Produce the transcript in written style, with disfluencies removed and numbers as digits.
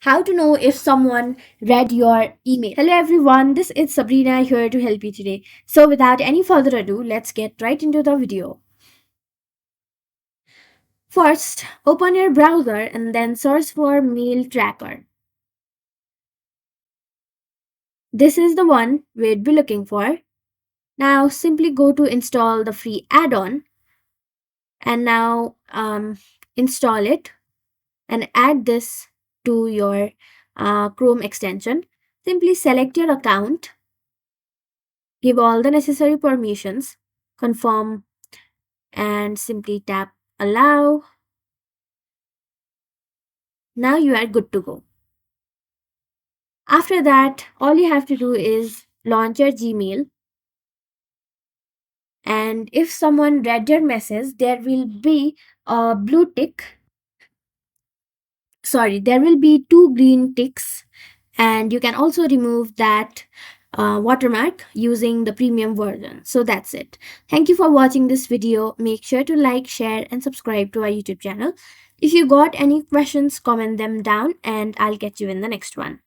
How to know if someone read your email. Hello everyone, this is Sabrina here to help you today. So without any further ado, let's get right into the video. First, open your browser and then search for Mail Tracker. This is the one we'd be looking for. Now simply go to install the free add-on and now install it and add this to your Chrome extension. Simply select your account, give all the necessary permissions, confirm, and simply tap allow. Now you are good to go. After that, all you have to do is launch your Gmail. And if someone read your message, there will be a blue tick. Sorry, there will be two green ticks, and you can also remove that watermark using the premium version. So that's it. Thank you for watching this video. Make sure to like, share, and subscribe to our YouTube channel. If you got any questions, comment them down, and I'll catch you in the next one.